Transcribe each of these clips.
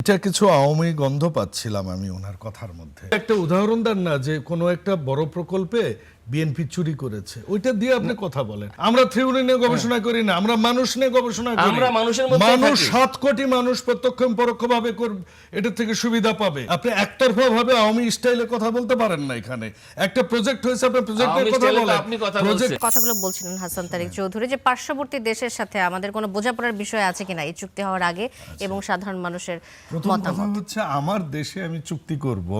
এটা কিছু আওয়ামী গন্ধ পাচ্ছিলাম আমি ওনার কথার মধ্যে। একটা উদাহরণ দেন না যে কোনো একটা বড় প্রকল্পে বিএনপি চুরি করেছে, ওইটা দিয়ে আপনি কথা বলেন। আমরা থিওরি নিয়ে গবেষণা করি না, আমরা মানুষ নিয়ে গবেষণা করি। আমরা মানুষের মধ্যে মানুষ থাকি। 7 কোটি মানুষ প্রত্যক্ষ পরোক্ষভাবে এটা থেকে সুবিধা পাবে। আপনি একতরফা ভাবে আওয়ামী স্টাইলে কথা বলতে পারেন না। এখানে একটা প্রজেক্ট হয়েছে, আপনি প্রজেক্টের কথা বলেন। আপনি কথা বলছেন, কথাগুলো বলছিলেন হাসান তারিক চৌধুরী যে পার্শ্ববর্তী দেশের সাথে আমাদের কোনো বোঝাপড়ার বিষয় আছে কিনা এই চুক্তি হওয়ার আগে এবং সাধারণ মানুষের মতামত। হচ্ছে আমার দেশে আমি চুক্তি করব,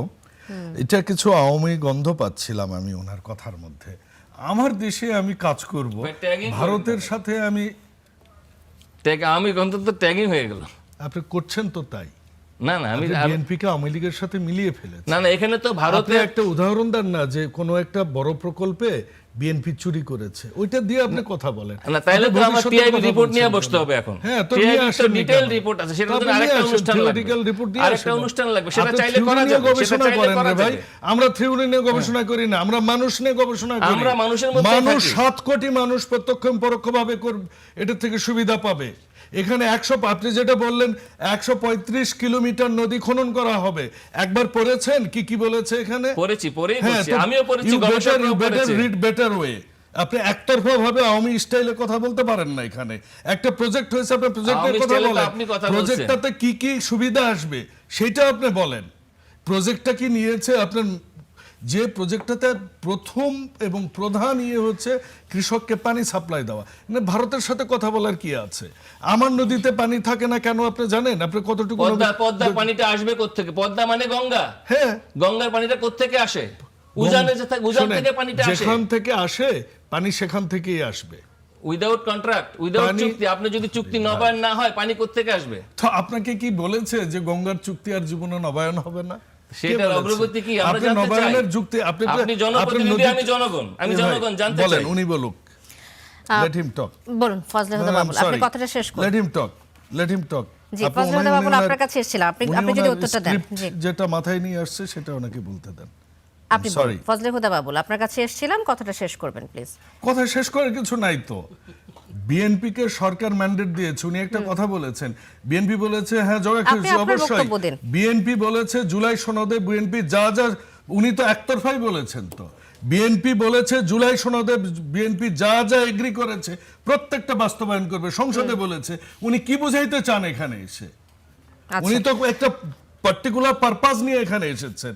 এটা কিছু আওয়ামী গন্ধ পাচ্ছিলাম আমি ওনার কথার মধ্যে। আমার দেশে আমি কাজ করব, ভারতের সাথে আমি আমি গন্ধ তো ট্যাগিং হয়ে গেল। আপনি করছেন তো তাই না না, আমি বিএনপি কে আওয়ামী লীগের সাথে মিলিয়ে ফেলেছি। না না, এখানে তো ভারতে একটা উদাহরণ দেন না যে কোনো একটা বড় প্রকল্পে বিএনপি চুরি করেছে, ওইটা দিয়ে আপনি কথা বলেন না। তাইলে তো আমার টিআইবি রিপোর্ট নিয়ে বসতে হবে এখন। হ্যাঁ, তো নিয়ে আসেন, ডিটেইল রিপোর্ট আছে, সেটা তো আরেকটা অনুষ্ঠান লাগবে। আরেকটা অনুষ্ঠান লাগবে, সেটা চাইলে করা যাবে। গবেষণা করেন রে ভাই, আমরা থিওরি নিয়ে গবেষণা করি না, আমরা মানুষ নিয়ে গবেষণা করি। আমরা মানুষের মধ্যে মানুষ থাকি। 7 কোটি মানুষ প্রত্যক্ষ পরোক্ষভাবে এটা থেকে সুবিধা পাবে। এখানে আপনি যেটা বললেন 135 কিলোমিটার নদী খনন করা হবে, একবার পড়েছেন কি কি বলেছে এখানে? পড়েছি, পড়েই বলছি, আমিও পড়েছি, গবেষকরাও পড়েছে। Read better way. আপনি একতরফা ভাবে আওয়ামী স্টাইলে কথা বলতে পারেন না। এখানে একটা প্রজেক্ট হয়েছে, আপনি প্রজেক্টের কথা বলেন। প্রজেক্টটাতে কি কি সুবিধা আসবে সেটা আপনি বলেন। প্রজেক্টটা কি নিয়েছে আপনার? যে প্রজেক্টটাতে প্রথম এবং প্রধান হচ্ছে কৃষককে পানি সাপ্লাই দেওয়া। মানে ভারতের সাথে কথা বলার কি আছে? আমার নদীতে পানি থাকে না কেন আপনি জানেন? আপনি কতটুকু পদ্মা পানিটা আসবে কোত্থেকে? পদ্মা মানে গঙ্গা। হ্যাঁ, গঙ্গার পানিটা কোত্থেকে আসে? উজান থেকে পানিটা আসে। যেখান থেকে আসে পানি সেখান থেকেই আসবে। উইদাউট কন্ট্রাক্ট, উইদাউট চুক্তি। আপনি যদি চুক্তি নবায়ন না হয়, পানি কোত্থেকে আসবে? তো আপনাকে কি বলেছে যে গঙ্গার চুক্তি আর জীবনে নবায়ন হবে না? সেটার অগ্রগতি কি আমরা জানতে চাই। নবায়নের যুক্তি আপনি জনপ্রতিনিধি, আমি জনগণ জানতে চাই। বলেন, উনি বলুক। লেট হিম টক। বলুন ফজলে হুদা বাবুল, আপনি কথাটা শেষ করুন। লেট হিম টক, লেট হিম টক। জি, ফজলে হুদা বাবুল আপনার কাছে এসেছিলাম, আপনি যদি উত্তরটা দেন। জি, যেটা মাথায় নিয়ে আসছে সেটা ওনাকে বলতে দেন। আপনি ফজলে হুদা বাবুল আপনার কাছে এসেছিলাম, কথাটা শেষ করবেন প্লিজ। কথা শেষ করার কিছু নাই তো। বিএনপি কে সরকার ম্যান্ডেট দিয়েছে, উনি একটা কথা বলেছেন। বিএনপি বলেছে হ্যাঁ অবশ্যই। বিএনপি বলেছে জুলাই সনদে বিএনপি যা যা, উনি তো একতরফাই বলেছেন। তো বিএনপি বলেছে জুলাই সনদে বিএনপি যা যা এগ্রি করেছে প্রত্যেকটা বাস্তবায়ন করবে। সংসদে বলেছে। উনি কি বুঝাইতে চান এখানে এসে? উনি তো একটা পার্টিকুলার পারপাস নিয়ে এখানে এসেছেন।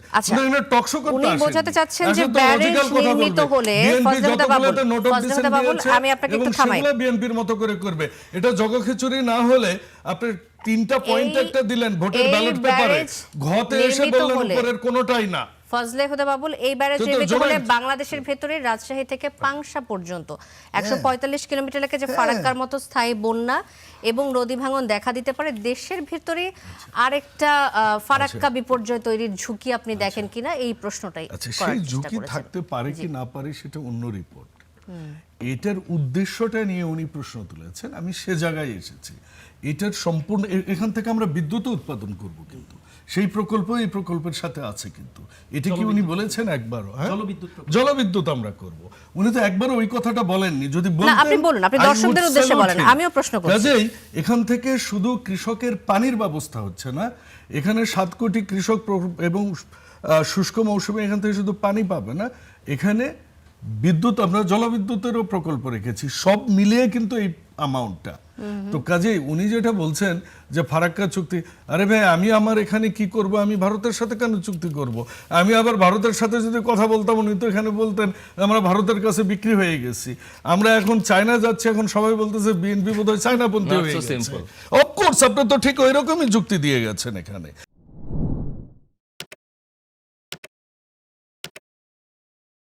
উনি টকশো করতে আসেন। উনি বোঝাতে চাচ্ছেন যে ব্যারেজ নির্মিত হলে ফজলে হুদা বাবুল, আমি আপনাকে একটু থামাই। বিএনপির মতো করে করবে। এটা জগখিচুড়ি না হলে আপনি 3টা পয়েন্ট একটা দিলেন ভোটের ব্যালট পেপারে, ঘতে এসে বললেন উপরের কোনোটাই না। ফজলে হুদা বাবুল, এই ব্যারেজ নির্মিত হলে বাংলাদেশের ভেতরে রাজশাহী থেকে পাংশা পর্যন্ত 145 কিলোমিটার এলাকায় যে ফারাক্কার মতো স্থায়ী বন্যা এবং নদী ভাঙন দেখা দিতে পারে। দেশের ভেতরে আরেকটা ফারাক্কা বিপর্যয় তৈরির ঝুঁকি আপনি দেখেন কিনা, এই প্রশ্নটাই আচ্ছা, সেই ঝুঁকি থাকতে পারে কি না পারে সেটা অন্য রিপোর্ট। এটার উদ্দেশ্যটা নিয়ে উনি প্রশ্ন তুলেছেন, আমি সে জায়গায় এসেছি। এটার সম্পূর্ণ এখান থেকে আমরা বিদ্যুৎ উৎপাদন করব, কিন্তু সেই প্রকল্প এই প্রকল্পের সাথে আছে। কিন্তু এটা কি উনি বলেছেন একবারও? হ্যাঁ, জলবিদ্যুৎ আমরা করব। উনি তো একবারও ওই কথাটা বলেননি। যদি বলতেন, আপনি বলুন, আপনি দর্শকদের উদ্দেশ্যে বলেন, আমিও প্রশ্ন করছি। কাজেই এখান থেকে শুধু কৃষকের পানির ব্যবস্থা হচ্ছে না, এখানে 7 কোটি কৃষক এবং শুষ্ক মৌসুমে এখান থেকে শুধু পানি পাবে না, এখানে বিদ্যুৎ, আমরা জলবিদ্যুতেরও প্রকল্প রেখেছি। সব মিলিয়ে কিন্তু এই অ্যামাউন্টটা। তো কাজেই উনি যেটা বলছেন যে ফারাক্কা চুক্তি, আরে ভাই আমি আমার এখানে কি করব? আমি ভারতের সাথে কেন চুক্তি করব? আমি আবার ভারতের সাথে যদি কথা বলতাম, উনি তো এখানে বলতেন আমরা ভারতের কাছে বিক্রি হয়ে গেছি, আমরা এখন চায়না যাচ্ছি। এখন সবাই বলতেছে বিএনপি বোধহয় চায়নাপন্থী হয়ে গেছে। অফকোর্স আপনি তো ঠিক ওই রকমই যুক্তি দিয়ে গেছেন এখানে।